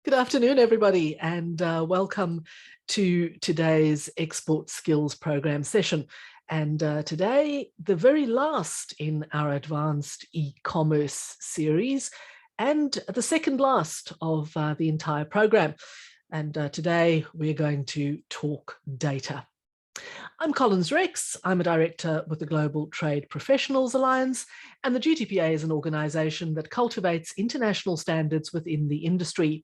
Good afternoon, everybody, and welcome to today's Export Skills Program session. And today, the very last in our advanced e-commerce series, and the second last of the entire program. And today, we're going to talk data. I'm Collins Rex. I'm a director with the Global Trade Professionals Alliance, and the GTPA is an organisation that cultivates international standards within the industry.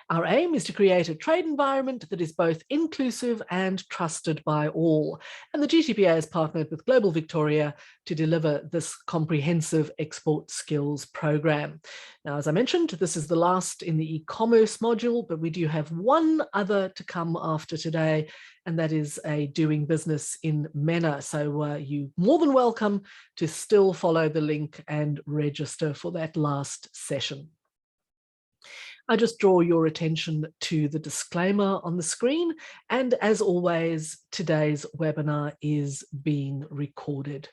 Our aim is to create a trade environment that is both inclusive and trusted by all. And the GTPA has partnered with Global Victoria to deliver this comprehensive export skills program. Now, as I mentioned, this is the last in the e-commerce module, but we do have one other to come after today, and that is a doing business in MENA. So you're more than welcome to still follow the link and register for that last session. I just draw your attention to the disclaimer on the screen. And as always, today's webinar is being recorded.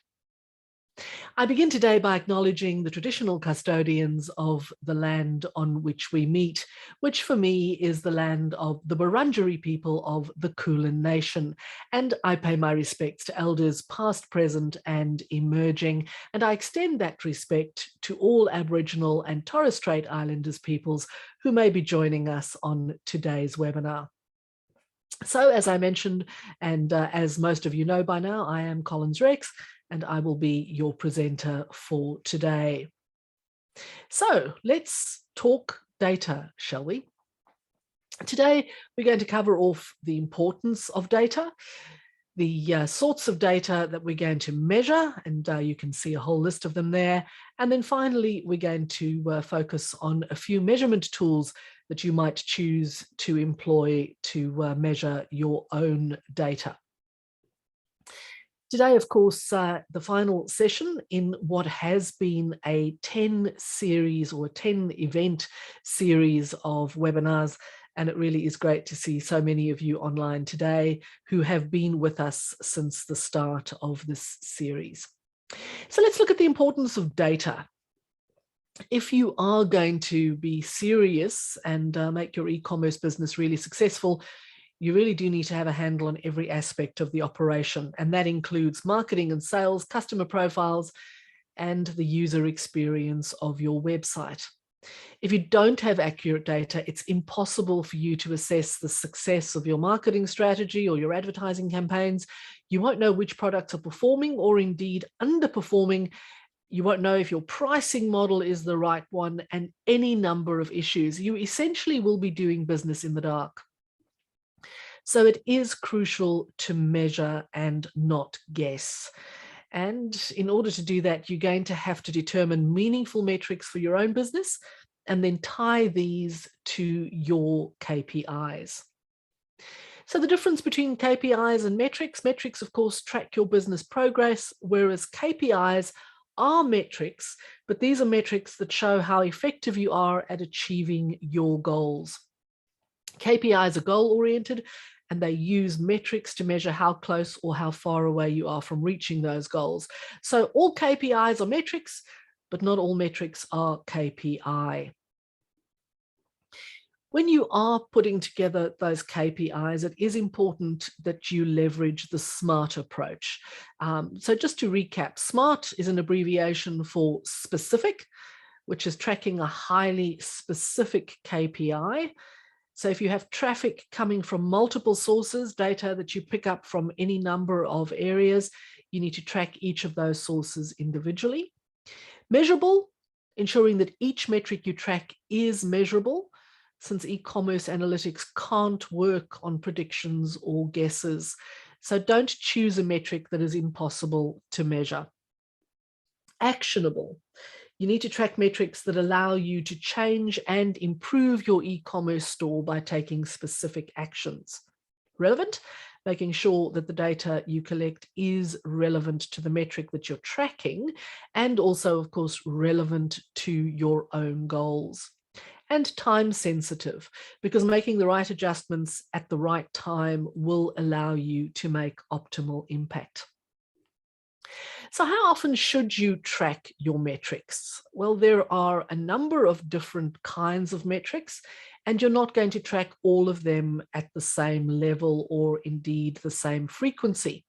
I begin today by acknowledging the traditional custodians of the land on which we meet, which for me is the land of the Wurundjeri people of the Kulin Nation. And I pay my respects to elders past, present and emerging. And I extend that respect to all Aboriginal and Torres Strait Islanders peoples who may be joining us on today's webinar. So as I mentioned, and as most of you know by now, I am Collins Rex, and I will be your presenter for today. So let's talk data, shall we? Today, we're going to cover off the importance of data, the sorts of data that we're going to measure, and you can see a whole list of them there. And then finally, we're going to focus on a few measurement tools that you might choose to employ to measure your own data. Today, of course, the final session in what has been a 10 series or 10 event series of webinars. And it really is great to see so many of you online today who have been with us since the start of this series. So let's look at the importance of data. If you are going to be serious and make your e-commerce business really successful, you really do need to have a handle on every aspect of the operation. And that includes marketing and sales, customer profiles, and the user experience of your website. If you don't have accurate data, it's impossible for you to assess the success of your marketing strategy or your advertising campaigns. You won't know which products are performing or indeed underperforming. You won't know if your pricing model is the right one, and any number of issues. You essentially will be doing business in the dark. So it is crucial to measure and not guess. And in order to do that, you're going to have to determine meaningful metrics for your own business and then tie these to your KPIs. So the difference between KPIs and metrics, of course, track your business progress, whereas KPIs are metrics, but these are metrics that show how effective you are at achieving your goals. KPIs are goal-oriented, and they use metrics to measure how close or how far away you are from reaching those goals. So all KPIs are metrics, but not all metrics are KPI. When you are putting together those KPIs, it is important that you leverage the SMART approach. So just to recap, SMART is an abbreviation for specific, which is tracking a highly specific KPI. So if you have traffic coming from multiple sources, data that you pick up from any number of areas, you need to track each of those sources individually. Measurable, ensuring that each metric you track is measurable, since e-commerce analytics can't work on predictions or guesses. So don't choose a metric that is impossible to measure. Actionable. You need to track metrics that allow you to change and improve your e-commerce store by taking specific actions. Relevant, making sure that the data you collect is relevant to the metric that you're tracking, and also, of course, relevant to your own goals. And time sensitive, because making the right adjustments at the right time will allow you to make optimal impact. So how often should you track your metrics? Well, there are a number of different kinds of metrics, and you're not going to track all of them at the same level or indeed the same frequency.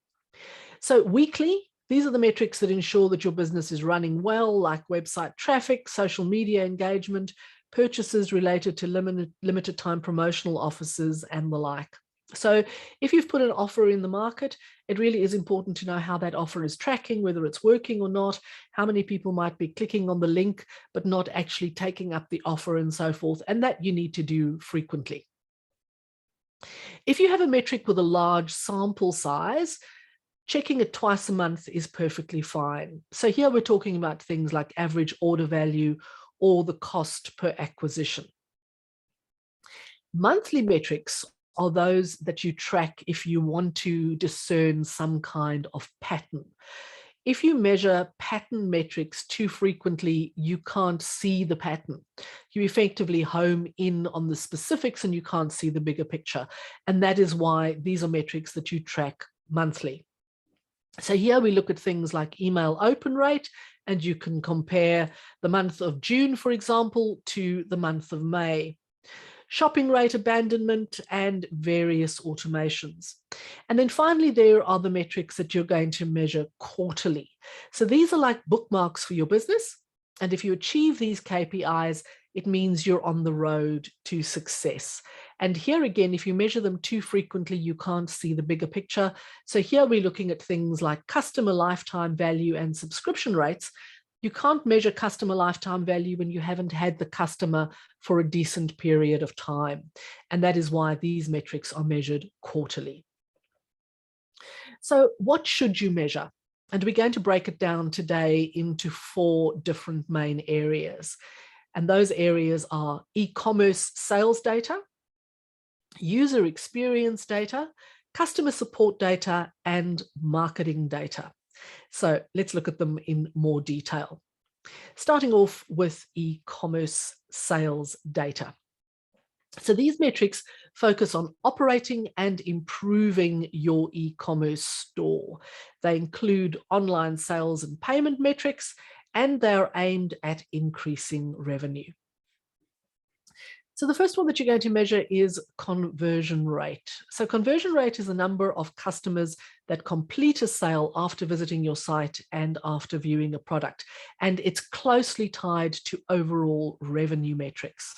So weekly, these are the metrics that ensure that your business is running well, like website traffic, social media engagement, purchases related to limited time promotional offers and the like. So if you've put an offer in the market, it really is important to know how that offer is tracking, whether it's working or not, how many people might be clicking on the link, but not actually taking up the offer and so forth. And that you need to do frequently. If you have a metric with a large sample size, checking it twice a month is perfectly fine. So here we're talking about things like average order value or the cost per acquisition. Monthly metrics are those that you track if you want to discern some kind of pattern. If you measure pattern metrics too frequently, you can't see the pattern. You effectively home in on the specifics and you can't see the bigger picture. And that is why these are metrics that you track monthly. So here we look at things like email open rate, and you can compare the month of June, for example, to the month of May. Shopping rate abandonment, and various automations. And then finally, there are the metrics that you're going to measure quarterly. So these are like bookmarks for your business. And if you achieve these KPIs, it means you're on the road to success. And here again, if you measure them too frequently, you can't see the bigger picture. So here we're looking at things like customer lifetime value and subscription rates. You can't measure customer lifetime value when you haven't had the customer for a decent period of time. And that is why these metrics are measured quarterly. So what should you measure? And we're going to break it down today into 4 different main areas. And those areas are e-commerce sales data, user experience data, customer support data, and marketing data. So let's look at them in more detail. Starting off with e-commerce sales data. So these metrics focus on operating and improving your e-commerce store. They include online sales and payment metrics, and they're aimed at increasing revenue. So the first one that you're going to measure is conversion rate. So conversion rate is the number of customers that complete a sale after visiting your site and after viewing a product. And it's closely tied to overall revenue metrics.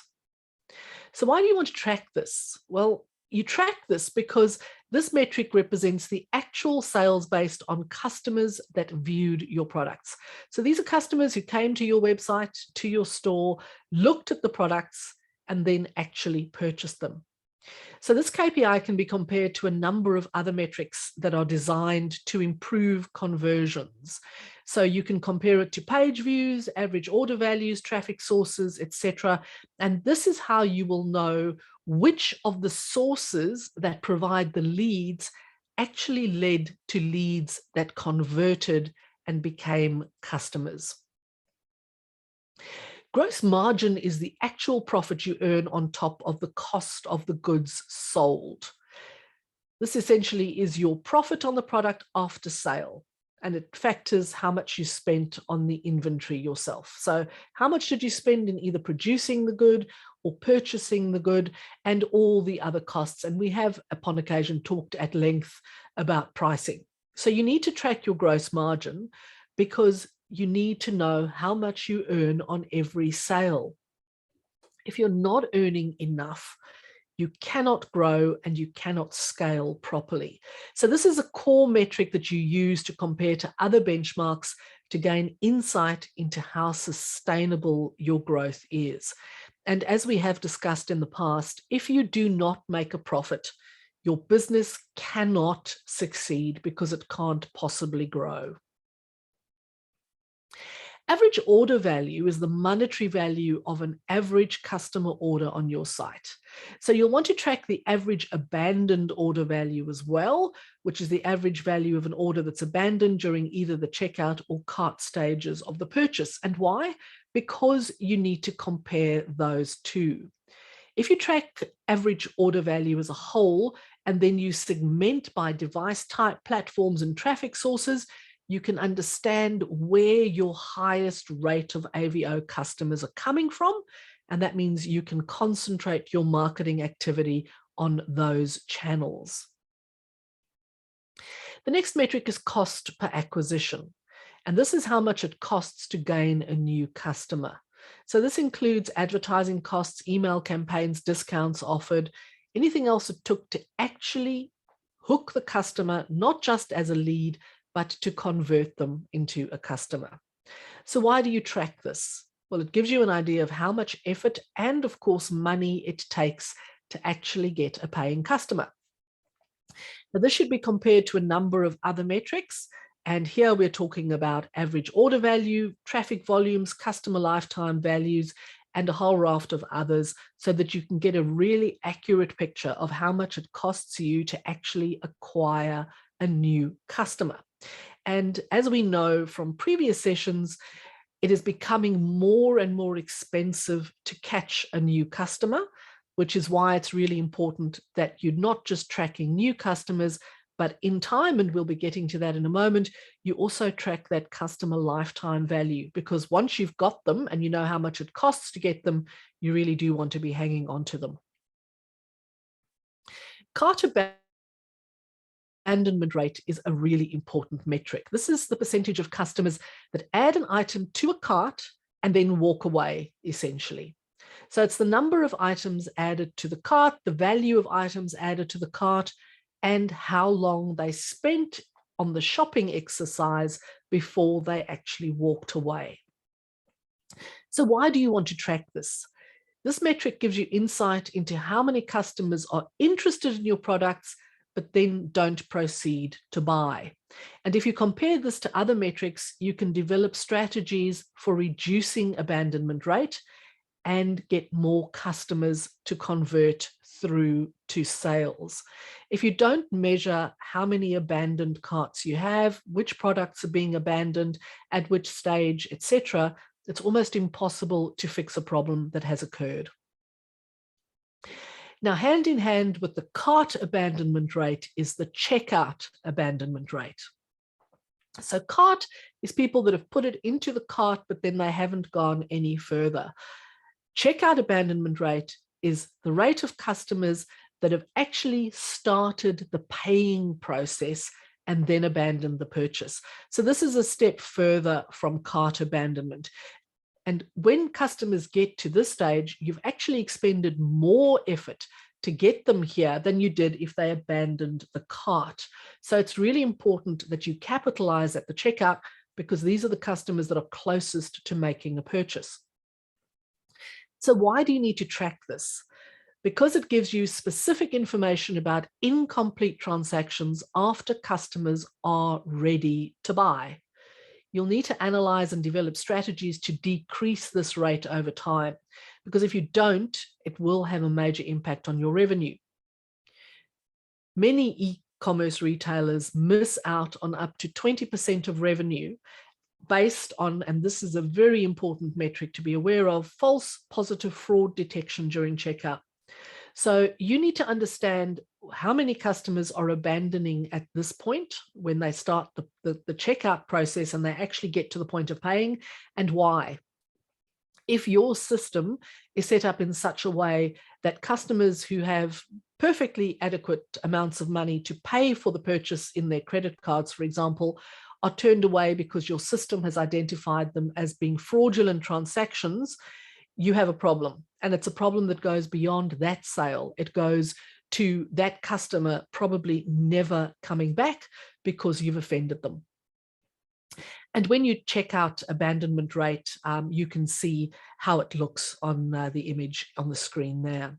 So why do you want to track this? Well, you track this because this metric represents the actual sales based on customers that viewed your products. So these are customers who came to your website, to your store, looked at the products, and then actually purchase them. So this KPI can be compared to a number of other metrics that are designed to improve conversions. So you can compare it to page views, average order values, traffic sources, etc. And this is how you will know which of the sources that provide the leads actually led to leads that converted and became customers. Gross margin is the actual profit you earn on top of the cost of the goods sold. This essentially is your profit on the product after sale, and it factors how much you spent on the inventory yourself. So how much did you spend in either producing the good or purchasing the good, and all the other costs. And we have, upon occasion, talked at length about pricing. So you need to track your gross margin because you need to know how much you earn on every sale. If you're not earning enough, you cannot grow and you cannot scale properly. So this is a core metric that you use to compare to other benchmarks to gain insight into how sustainable your growth is. And as we have discussed in the past, if you do not make a profit, your business cannot succeed because it can't possibly grow. Average order value is the monetary value of an average customer order on your site. So you'll want to track the average abandoned order value as well, which is the average value of an order that's abandoned during either the checkout or cart stages of the purchase. And why? Because you need to compare those two. If you track average order value as a whole, and then you segment by device type, platforms, and traffic sources, you can understand where your highest rate of AVO customers are coming from, and that means you can concentrate your marketing activity on those channels. The next metric is cost per acquisition, and this is how much it costs to gain a new customer. So this includes advertising costs, email campaigns, discounts offered, anything else it took to actually hook the customer, not just as a lead, but to convert them into a customer. So why do you track this? Well, it gives you an idea of how much effort and, of course, money it takes to actually get a paying customer. Now, this should be compared to a number of other metrics. And here we're talking about average order value, traffic volumes, customer lifetime values, and a whole raft of others, so that you can get a really accurate picture of how much it costs you to actually acquire a new customer. And as we know from previous sessions, it is becoming more and more expensive to catch a new customer, which is why it's really important that you're not just tracking new customers, but in time, and we'll be getting to that in a moment, you also track that customer lifetime value, because once you've got them and you know how much it costs to get them, you really do want to be hanging on to them. Cart abandonment rate is a really important metric. This is the percentage of customers that add an item to a cart and then walk away, essentially. So it's the number of items added to the cart, the value of items added to the cart, and how long they spent on the shopping exercise before they actually walked away. So why do you want to track this? This metric gives you insight into how many customers are interested in your products, but then don't proceed to buy. And if you compare this to other metrics, you can develop strategies for reducing abandonment rate and get more customers to convert through to sales. If you don't measure how many abandoned carts you have, which products are being abandoned, at which stage, etc., it's almost impossible to fix a problem that has occurred. Now, hand in hand with the cart abandonment rate is the checkout abandonment rate. So cart is people that have put it into the cart, but then they haven't gone any further. Checkout abandonment rate is the rate of customers that have actually started the paying process and then abandoned the purchase. So this is a step further from cart abandonment. And when customers get to this stage, you've actually expended more effort to get them here than you did if they abandoned the cart. So it's really important that you capitalize at the checkout, because these are the customers that are closest to making a purchase. So why do you need to track this? Because it gives you specific information about incomplete transactions after customers are ready to buy. You'll need to analyze and develop strategies to decrease this rate over time, because if you don't, it will have a major impact on your revenue. Many e-commerce retailers miss out on up to 20% of revenue based on, and this is a very important metric to be aware of, false positive fraud detection during checkout. So you need to understand how many customers are abandoning at this point when they start the checkout process and they actually get to the point of paying, and why. If your system is set up in such a way that customers who have perfectly adequate amounts of money to pay for the purchase in their credit cards, for example, are turned away because your system has identified them as being fraudulent transactions, you have a problem. And it's a problem that goes beyond that sale. It goes to that customer probably never coming back because you've offended them. And when you check out abandonment rate, you can see how it looks on the image on the screen there.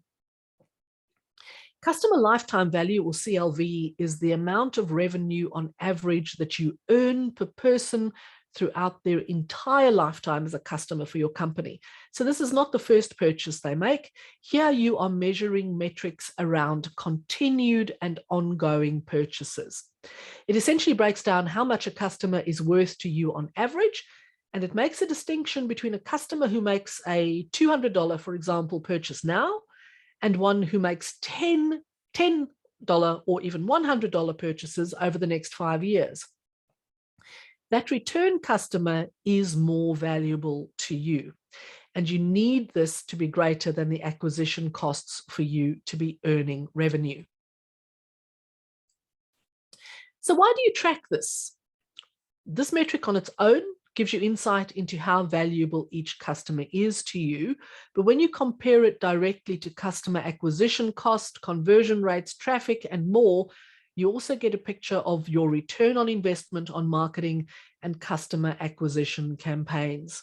Customer lifetime value, or CLV, is the amount of revenue on average that you earn per person throughout their entire lifetime as a customer for your company. So this is not the first purchase they make. Here you are measuring metrics around continued and ongoing purchases. It essentially breaks down how much a customer is worth to you on average, and it makes a distinction between a customer who makes a $200, for example, purchase now, and one who makes $10 or even $100 purchases over the next 5 years. that return customer is more valuable to you. And you need this to be greater than the acquisition costs for you to be earning revenue. So why do you track this? This metric on its own gives you insight into how valuable each customer is to you. But when you compare it directly to customer acquisition cost, conversion rates, traffic, and more, you also get a picture of your return on investment on marketing and customer acquisition campaigns.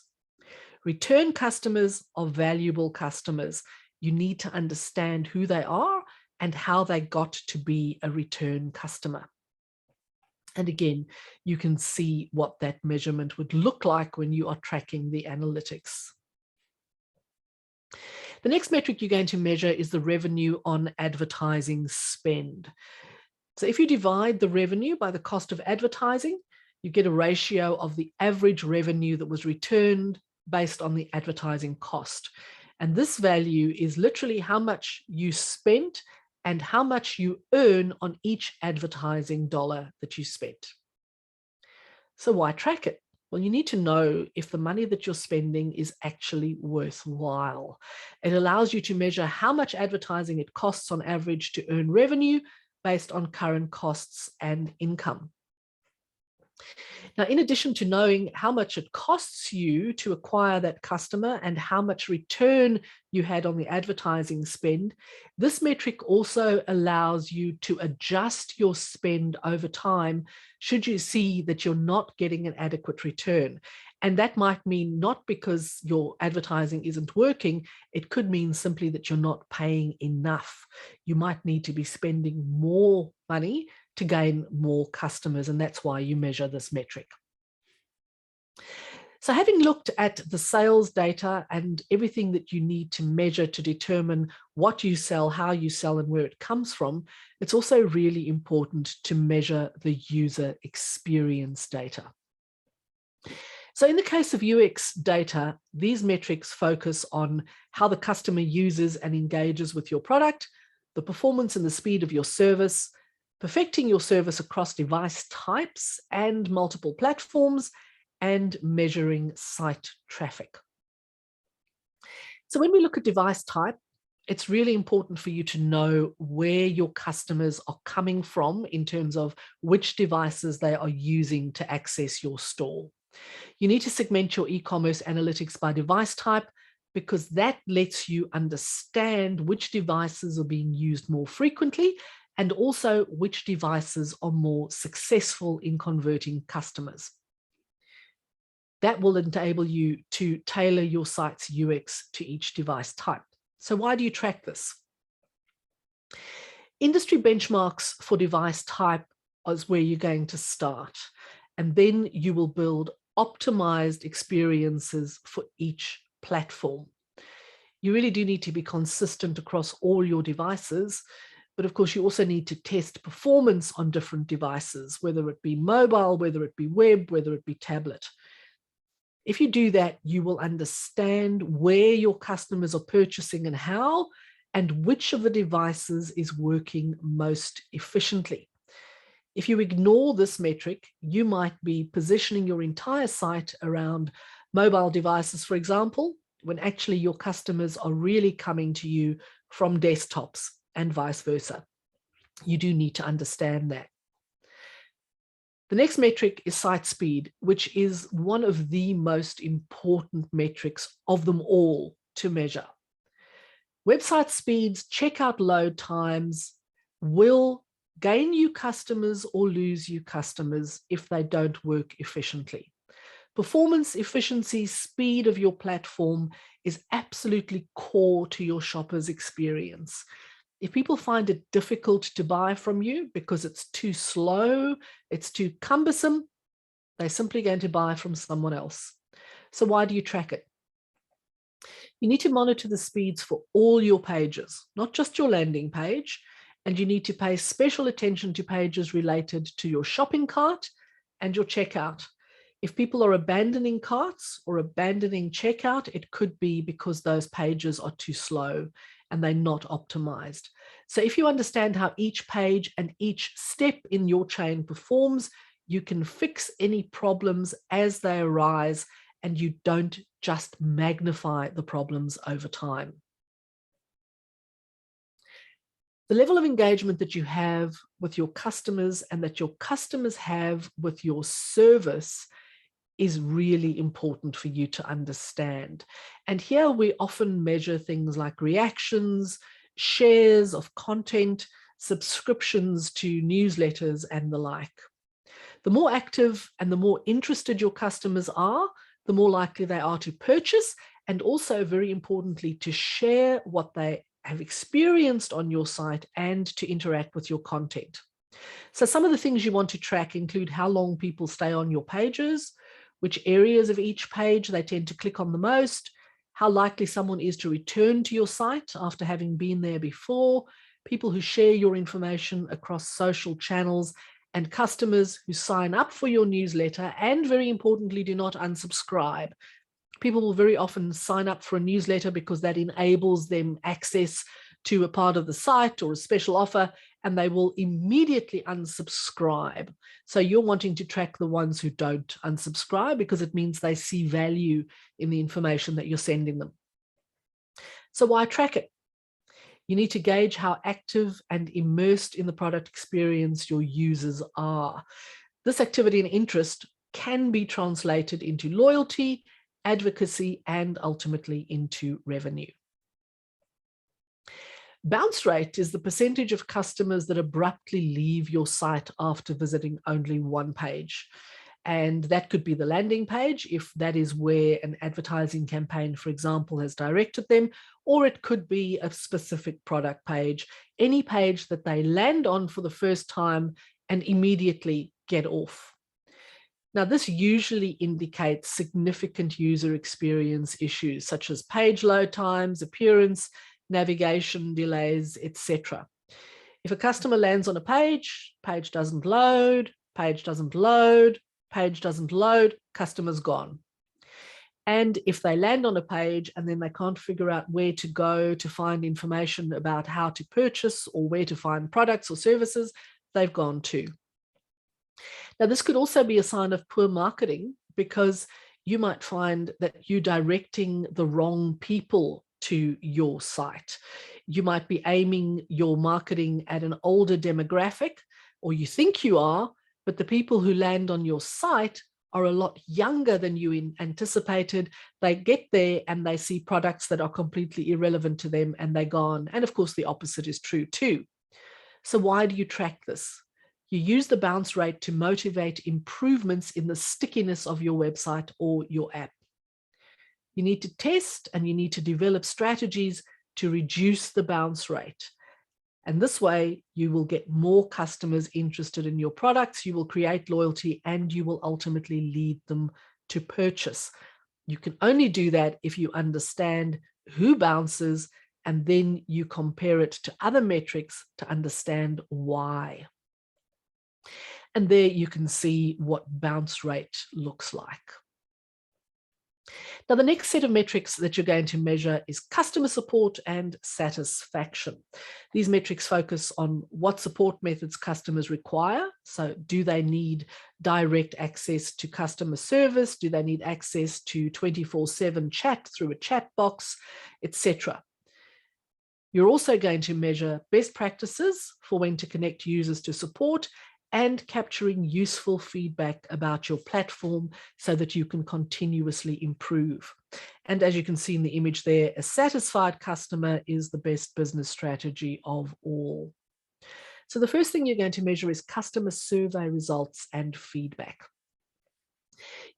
Return customers are valuable customers. You need to understand who they are and how they got to be a return customer. And again, you can see what that measurement would look like when you are tracking the analytics. The next metric you're going to measure is the revenue on advertising spend. So if you divide the revenue by the cost of advertising, you get a ratio of the average revenue that was returned based on the advertising cost. And this value is literally how much you spent and how much you earn on each advertising dollar that you spent. So why track it? Well, you need to know if the money that you're spending is actually worthwhile. It allows you to measure how much advertising it costs on average to earn revenue based on current costs and income. Now, in addition to knowing how much it costs you to acquire that customer and how much return you had on the advertising spend, this metric also allows you to adjust your spend over time should you see that you're not getting an adequate return. And that might mean not because your advertising isn't working, it could mean simply that you're not paying enough. You might need to be spending more money to gain more customers, and that's why you measure this metric. So having looked at the sales data and everything that you need to measure to determine what you sell, how you sell, and where it comes from, it's also really important to measure the user experience data. So in the case of UX data, these metrics focus on how the customer uses and engages with your product, the performance and the speed of your service, perfecting your service across device types and multiple platforms, and measuring site traffic. So when we look at device type, it's really important for you to know where your customers are coming from in terms of which devices they are using to access your store. You need to segment your e-commerce analytics by device type because that lets you understand which devices are being used more frequently and also which devices are more successful in converting customers. That will enable you to tailor your site's UX to each device type. So why do you track this? Industry benchmarks for device type is where you're going to start. And then you will build optimized experiences for each platform. You really do need to be consistent across all your devices. But of course, you also need to test performance on different devices, whether it be mobile, whether it be web, whether it be tablet. If you do that, you will understand where your customers are purchasing and how, and which of the devices is working most efficiently. If you ignore this metric, you might be positioning your entire site around mobile devices, for example, when actually your customers are really coming to you from desktops and vice versa. You do need to understand that. The next metric is site speed, which is one of the most important metrics of them all to measure. Website speeds, checkout load times will gain you customers or lose you customers if they don't work efficiently. Performance, efficiency, speed of your platform is absolutely core to your shopper's experience. If people find it difficult to buy from you because it's too slow, it's too cumbersome, they're simply going to buy from someone else. So why do you track it? You need to monitor the speeds for all your pages, not just your landing page, and you need to pay special attention to pages related to your shopping cart and your checkout. If people are abandoning carts or abandoning checkout, it could be because those pages are too slow and they're not optimized. So if you understand how each page and each step in your chain performs, You can fix any problems as they arise, and you don't just magnify the problems over time. The level of engagement that you have with your customers and that your customers have with your service is really important for you to understand. And here we often measure things like reactions, shares of content, subscriptions to newsletters, and the like. The more active and the more interested your customers are, the more likely they are to purchase, and also, very importantly, to share what they have experienced on your site and to interact with your content. So some of the things you want to track include how long people stay on your pages, which areas of each page they tend to click on the most, how likely someone is to return to your site after having been there before, people who share your information across social channels, and customers who sign up for your newsletter and, very importantly, do not unsubscribe. People will very often sign up for a newsletter because that enables them access to a part of the site or a special offer, and they will immediately unsubscribe. So you're wanting to track the ones who don't unsubscribe because it means they see value in the information that you're sending them. So why track it? You need to gauge how active and immersed in the product experience your users are. This activity and interest can be translated into loyalty, advocacy, and ultimately into revenue. Bounce rate is the percentage of customers that abruptly leave your site after visiting only one page. And that could be the landing page, if that is where an advertising campaign, for example, has directed them, or it could be a specific product page, any page that they land on for the first time and immediately get off. Now, this usually indicates significant user experience issues, such as page load times, appearance, navigation delays, etc. If a customer lands on a page, page doesn't load, page doesn't load, page doesn't load, customer's gone. And if they land on a page and then they can't figure out where to go to find information about how to purchase or where to find products or services, they've gone too. Now, this could also be a sign of poor marketing, because you might find that you're directing the wrong people to your site. You might be aiming your marketing at an older demographic, or you think you are, but the people who land on your site are a lot younger than you anticipated. They get there and they see products that are completely irrelevant to them and they're gone. And of course, the opposite is true too. So why do you track this? You use the bounce rate to motivate improvements in the stickiness of your website or your app. You need to test and you need to develop strategies to reduce the bounce rate. And this way, you will get more customers interested in your products, you will create loyalty, and you will ultimately lead them to purchase. You can only do that if you understand who bounces, and then you compare it to other metrics to understand why. And there you can see what bounce rate looks like. Now, the next set of metrics that you're going to measure is customer support and satisfaction. These metrics focus on what support methods customers require. So do they need direct access to customer service? Do they need access to 24/7 chat through a chat box, etc.? You're also going to measure best practices for when to connect users to support and capturing useful feedback about your platform so that you can continuously improve. And as you can see in the image there, a satisfied customer is the best business strategy of all. So the first thing you're going to measure is customer survey results and feedback.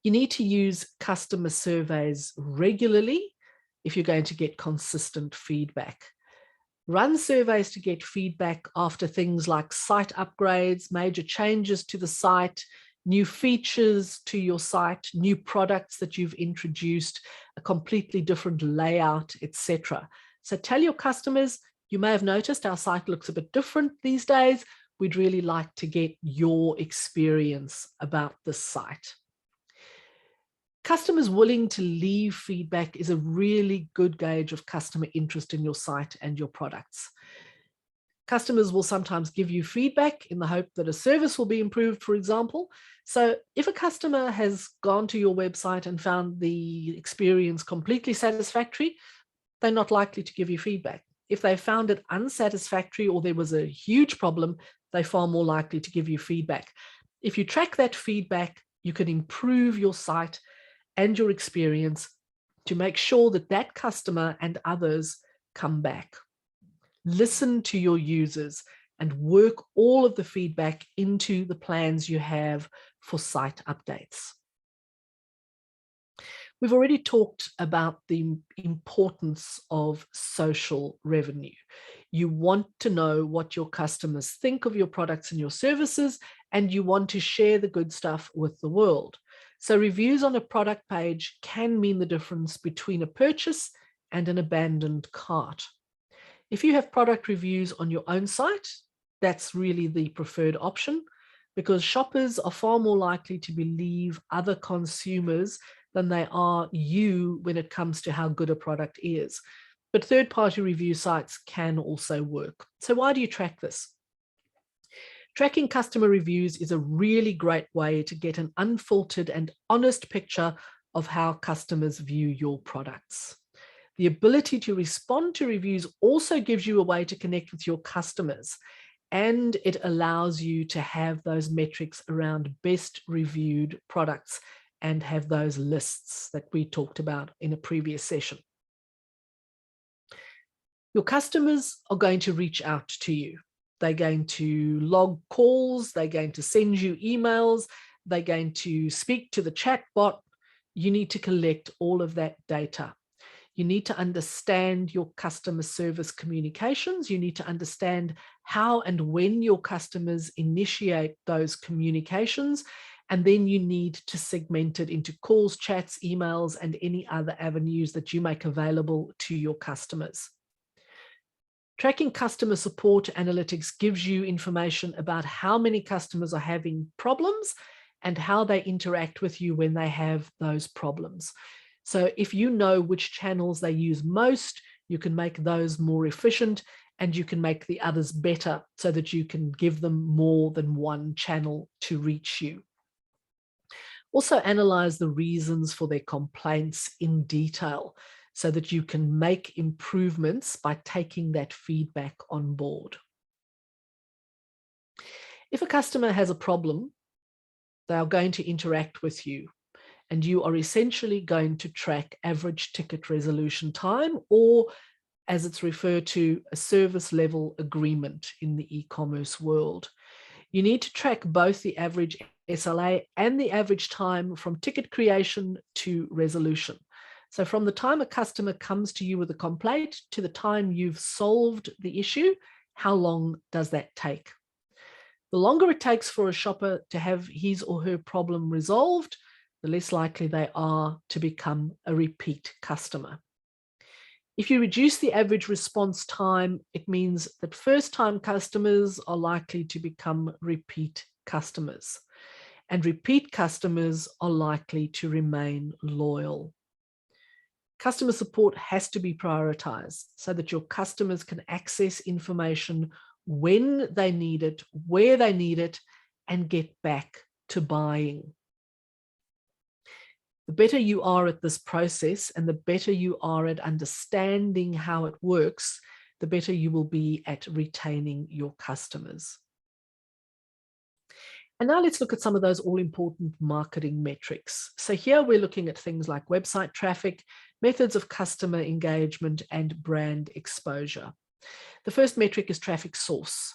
You need to use customer surveys regularly if you're going to get consistent feedback. Run surveys to get feedback after things like site upgrades, major changes to the site, new features to your site, new products that you've introduced, a completely different layout, etc. So tell your customers, you may have noticed our site looks a bit different these days. We'd really like to get your experience about this site. Customers willing to leave feedback is a really good gauge of customer interest in your site and your products. Customers will sometimes give you feedback in the hope that a service will be improved, for example. So if a customer has gone to your website and found the experience completely satisfactory, they're not likely to give you feedback. If they found it unsatisfactory or there was a huge problem, they're far more likely to give you feedback. If you track that feedback, you can improve your site and your experience to make sure that that customer and others come back. Listen to your users and work all of the feedback into the plans you have for site updates. We've already talked about the importance of social revenue. You want to know what your customers think of your products and your services, and you want to share the good stuff with the world. So reviews on a product page can mean the difference between a purchase and an abandoned cart. If you have product reviews on your own site, that's really the preferred option, because shoppers are far more likely to believe other consumers than they are you when it comes to how good a product is. But third-party review sites can also work. So why do you track this? Tracking customer reviews is a really great way to get an unfiltered and honest picture of how customers view your products. The ability to respond to reviews also gives you a way to connect with your customers, and it allows you to have those metrics around best reviewed products and have those lists that we talked about in a previous session. Your customers are going to reach out to you. They're going to log calls, they're going to send you emails, they're going to speak to the chat bot. You need to collect all of that data. You need to understand your customer service communications. You need to understand how and when your customers initiate those communications. And then you need to segment it into calls, chats, emails, and any other avenues that you make available to your customers. Tracking customer support analytics gives you information about how many customers are having problems and how they interact with you when they have those problems. So if you know which channels they use most, you can make those more efficient and you can make the others better so that you can give them more than one channel to reach you. Also analyze the reasons for their complaints in detail so that you can make improvements by taking that feedback on board. If a customer has a problem, they are going to interact with you, and you are essentially going to track average ticket resolution time, or as it's referred to, a service level agreement in the e-commerce world. You need to track both the average SLA and the average time from ticket creation to resolution. So from the time a customer comes to you with a complaint to the time you've solved the issue, how long does that take? The longer it takes for a shopper to have his or her problem resolved, the less likely they are to become a repeat customer. If you reduce the average response time, it means that first-time customers are likely to become repeat customers, and repeat customers are likely to remain loyal. Customer support has to be prioritized so that your customers can access information when they need it, where they need it, and get back to buying. The better you are at this process and the better you are at understanding how it works, the better you will be at retaining your customers. And now let's look at some of those all-important marketing metrics. So here we're looking at things like website traffic, methods of customer engagement, and brand exposure. The first metric is traffic source.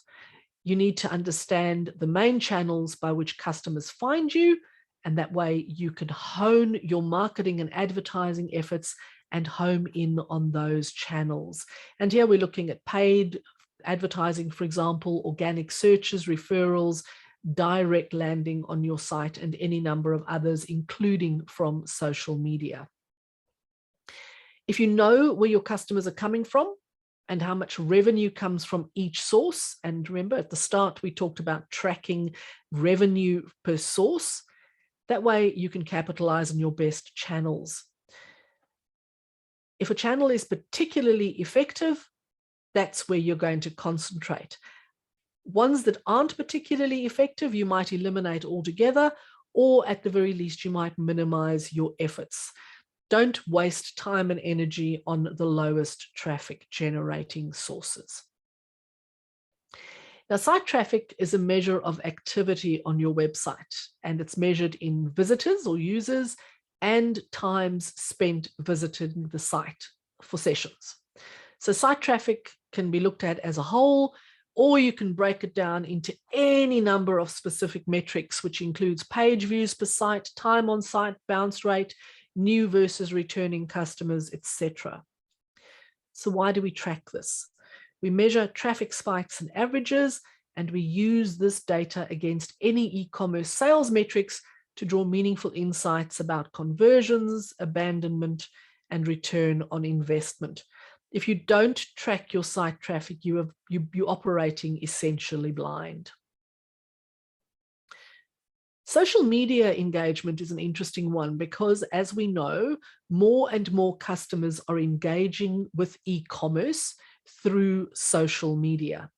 You need to understand the main channels by which customers find you, and that way you can hone your marketing and advertising efforts and home in on those channels. And here we're looking at paid advertising, for example, organic searches, referrals, direct landing on your site, and any number of others, including from social media. If you know where your customers are coming from and how much revenue comes from each source, and remember at the start we talked about tracking revenue per source, that way you can capitalize on your best channels. If a channel is particularly effective, that's where you're going to concentrate. Ones that aren't particularly effective, you might eliminate altogether, or at the very least, you might minimize your efforts. Don't waste time and energy on the lowest traffic generating sources. Now, site traffic is a measure of activity on your website, and it's measured in visitors or users and times spent visiting the site for sessions. So site traffic can be looked at as a whole, or you can break it down into any number of specific metrics, which includes page views per site, time on site, bounce rate, new versus returning customers, etc. So why do we track this? We measure traffic spikes and averages, and we use this data against any e-commerce sales metrics to draw meaningful insights about conversions, abandonment, and return on investment. If you don't track your site traffic, you're operating essentially blind. Social media engagement is an interesting one because, as we know, more and more customers are engaging with e-commerce through social media.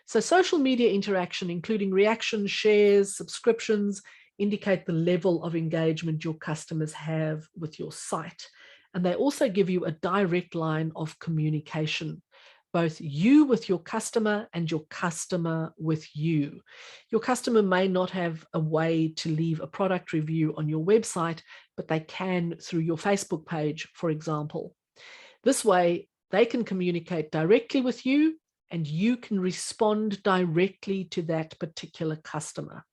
So social media interaction, including reactions, shares, subscriptions, indicate the level of engagement your customers have with your site. And they also give you a direct line of communication, both you with your customer and your customer with you. Your customer may not have a way to leave a product review on your website, but they can through your Facebook page, for example. This way, they can communicate directly with you and you can respond directly to that particular customer.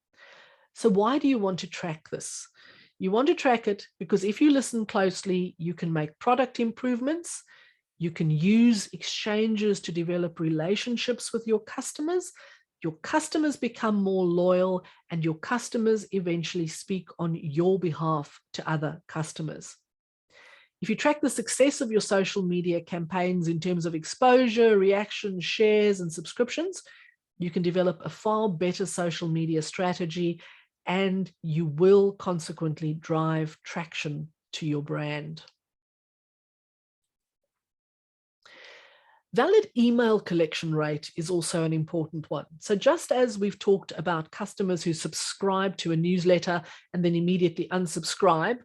So why do you want to track this? You want to track it because if you listen closely, you can make product improvements. You can use exchanges to develop relationships with your customers. Your customers become more loyal and your customers eventually speak on your behalf to other customers. If you track the success of your social media campaigns in terms of exposure, reactions, shares, and subscriptions, you can develop a far better social media strategy and you will consequently drive traction to your brand. Valid email collection rate is also an important one. So just as we've talked about customers who subscribe to a newsletter and then immediately unsubscribe,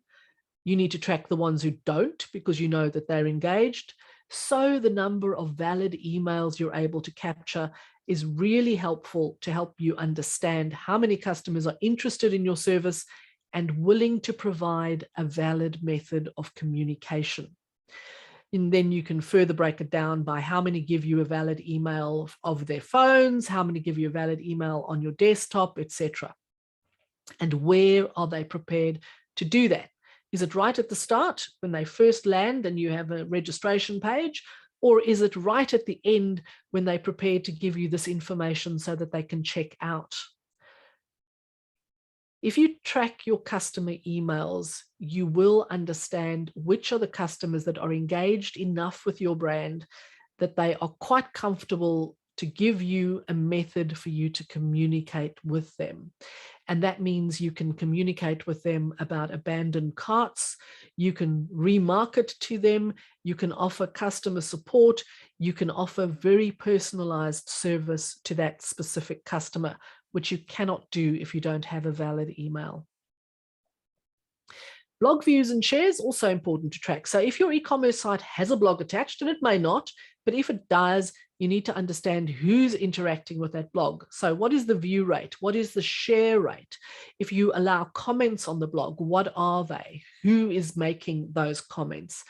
you need to track the ones who don't because you know that they're engaged. So the number of valid emails you're able to capture is really helpful to help you understand how many customers are interested in your service and willing to provide a valid method of communication. And then you can further break it down by how many give you a valid email of their phones, how many give you a valid email on your desktop, etc. And where are they prepared to do that? Is it right at the start when they first land and you have a registration page? Or is it right at the end when they're prepared to give you this information so that they can check out? If you track your customer emails, you will understand which are the customers that are engaged enough with your brand that they are quite comfortable to give you a method for you to communicate with them. And that means you can communicate with them about abandoned carts, you can remarket to them, you can offer customer support, you can offer very personalized service to that specific customer, which you cannot do if you don't have a valid email. Blog views and shares, also important to track. So if your e-commerce site has a blog attached, and it may not, but if it does, you need to understand who's interacting with that blog. So what is the view rate? What is the share rate? If you allow comments on the blog, what are they? Who is making those comments?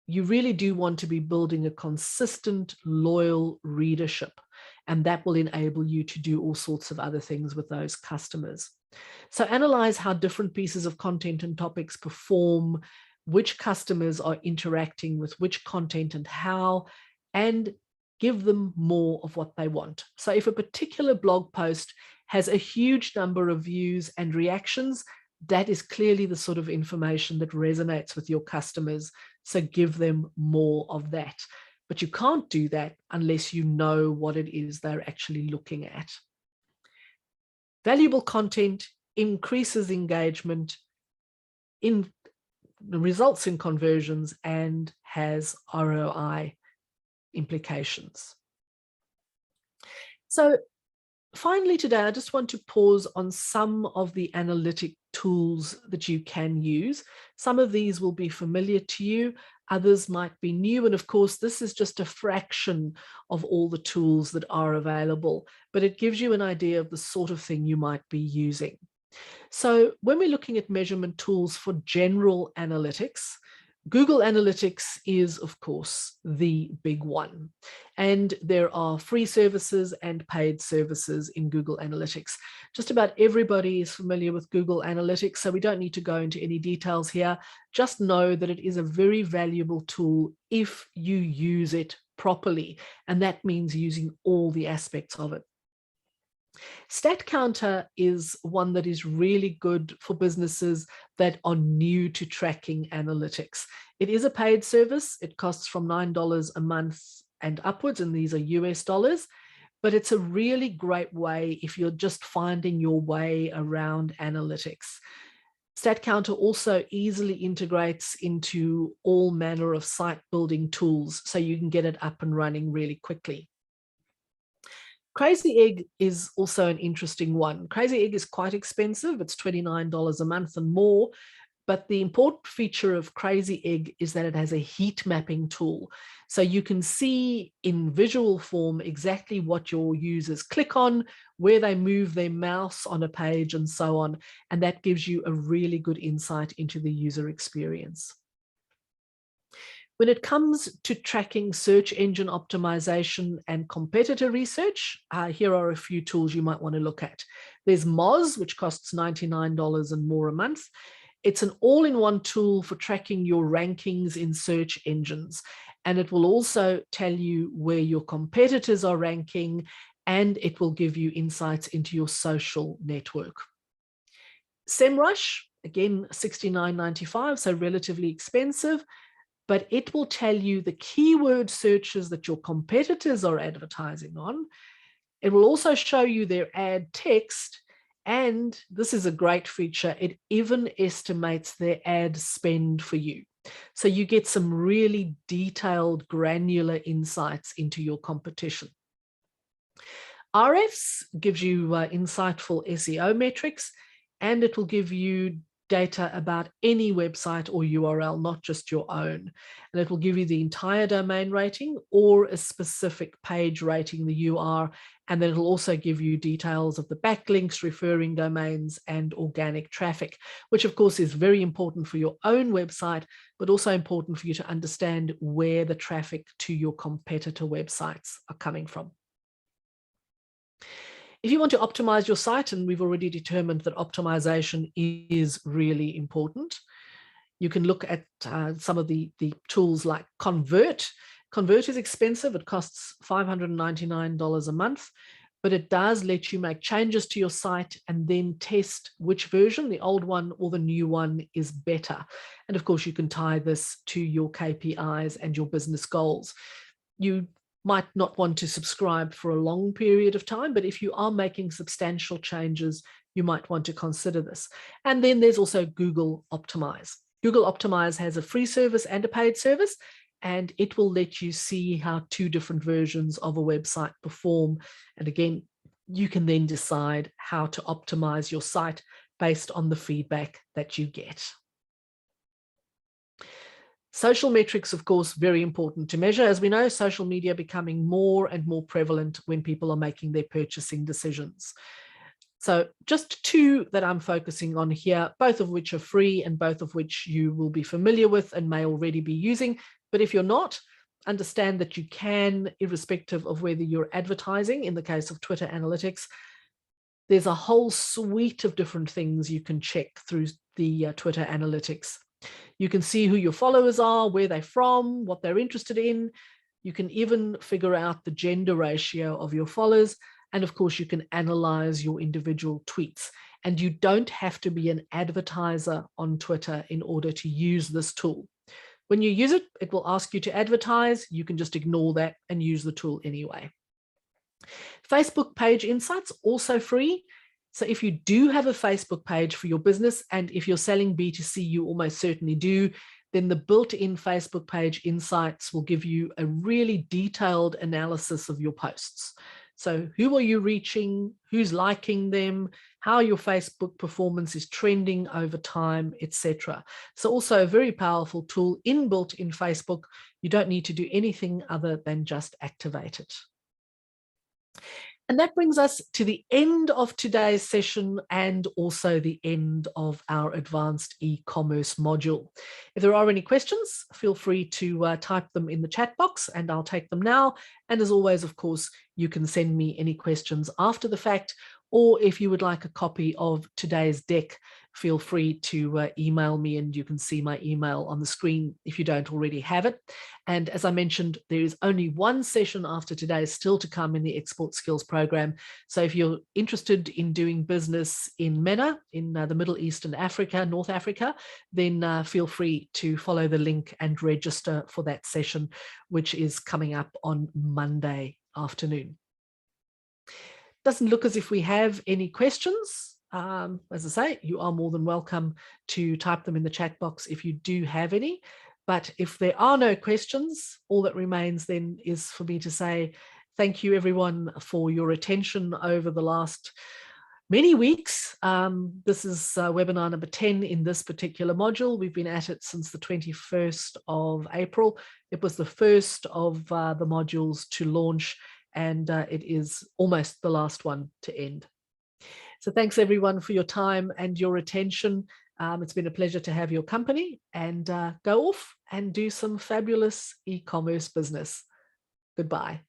You really do want to be building a consistent, loyal readership, and that will enable you to do all sorts of other things with those customers. So analyze how different pieces of content and topics perform, which customers are interacting with which content and how, and give them more of what they want. So if a particular blog post has a huge number of views and reactions, that is clearly the sort of information that resonates with your customers. So give them more of that. But you can't do that unless you know what it is they're actually looking at. Valuable content increases engagement, results in conversions, and has ROI implications. So finally today, I just want to pause on some of the analytic tools that you can use. Some of these will be familiar to you, others might be new, and of course this is just a fraction of all the tools that are available, but it gives you an idea of the sort of thing you might be using. So when we're looking at measurement tools for general analytics, Google Analytics is, of course, the big one. And there are free services and paid services in Google Analytics. Just about everybody is familiar with Google Analytics, so we don't need to go into any details here. Just know that it is a very valuable tool if you use it properly, and that means using all the aspects of it. StatCounter is one that is really good for businesses that are new to tracking analytics. It is a paid service. It costs from $9 a month and upwards, and these are US dollars. But it's a really great way if you're just finding your way around analytics. StatCounter also easily integrates into all manner of site building tools, so you can get it up and running really quickly. Crazy Egg is also an interesting one. Crazy Egg is quite expensive. It's $29 a month and more. But the important feature of Crazy Egg is that it has a heat mapping tool. So you can see in visual form exactly what your users click on, where they move their mouse on a page, and so on. And that gives you a really good insight into the user experience. When it comes to tracking search engine optimization and competitor research, here are a few tools you might want to look at. There's Moz, which costs $99 and more a month. It's an all-in-one tool for tracking your rankings in search engines, and it will also tell you where your competitors are ranking, and it will give you insights into your social network. SEMrush, again, $69.95, so relatively expensive, but it will tell you the keyword searches that your competitors are advertising on. It will also show you their ad text, and this is a great feature, it even estimates their ad spend for you. So you get some really detailed, granular insights into your competition. Ahrefs gives you insightful SEO metrics, and it will give you data about any website or URL, not just your own. And it will give you the entire domain rating or a specific page rating that you are. And then it'll also give you details of the backlinks, referring domains, and organic traffic, which of course is very important for your own website, but also important for you to understand where the traffic to your competitor websites are coming from. If you want to optimize your site, and we've already determined that optimization is really important, you can look at some of the tools like Convert. Convert is expensive. It costs $599 a month, but it does let you make changes to your site and then test which version, the old one or the new one, is better. And of course, you can tie this to your KPIs and your business goals. You might not want to subscribe for a long period of time, but if you are making substantial changes, you might want to consider this. And then there's also Google Optimize. Google Optimize has a free service and a paid service, and it will let you see how two different versions of a website perform. And again, you can then decide how to optimize your site based on the feedback that you get. Social metrics, of course, very important to measure. As we know, social media becoming more and more prevalent when people are making their purchasing decisions. So just two that I'm focusing on here, both of which are free and both of which you will be familiar with and may already be using. But if you're not, understand that you can, irrespective of whether you're advertising. In the case of Twitter Analytics, there's a whole suite of different things you can check through the Twitter Analytics. You can see who your followers are, where they're from, what they're interested in. You can even figure out the gender ratio of your followers. And of course, you can analyze your individual tweets. And you don't have to be an advertiser on Twitter in order to use this tool. When you use it, it will ask you to advertise. You can just ignore that and use the tool anyway. Facebook Page Insights, also free. So if you do have a Facebook page for your business, and if you're selling B2C, you almost certainly do, then the built-in Facebook page insights will give you a really detailed analysis of your posts. So who are you reaching, who's liking them, how your Facebook performance is trending over time, etc. So also a very powerful tool inbuilt in Facebook. You don't need to do anything other than just activate it. And that brings us to the end of today's session and also the end of our advanced e-commerce module. If there are any questions, feel free to type them in the chat box and I'll take them now. And as always, of course, you can send me any questions after the fact, or if you would like a copy of today's deck, feel free to email me, and you can see my email on the screen if you don't already have it. And as I mentioned, there is only one session after today still to come in the Export Skills program. So if you're interested in doing business in MENA, in the Middle East and Africa, North Africa, then feel free to follow the link and register for that session, which is coming up on Monday afternoon. Doesn't look as if we have any questions. As I say, you are more than welcome to type them in the chat box if you do have any. But if there are no questions, all that remains then is for me to say thank you everyone for your attention over the last many weeks. This is webinar number 10 in this particular module. We've been at it since the 21st of April. It was the first of the modules to launch, and it is almost the last one to end. So thanks everyone for your time and your attention. It's been a pleasure to have your company, and go off and do some fabulous e-commerce business. Goodbye.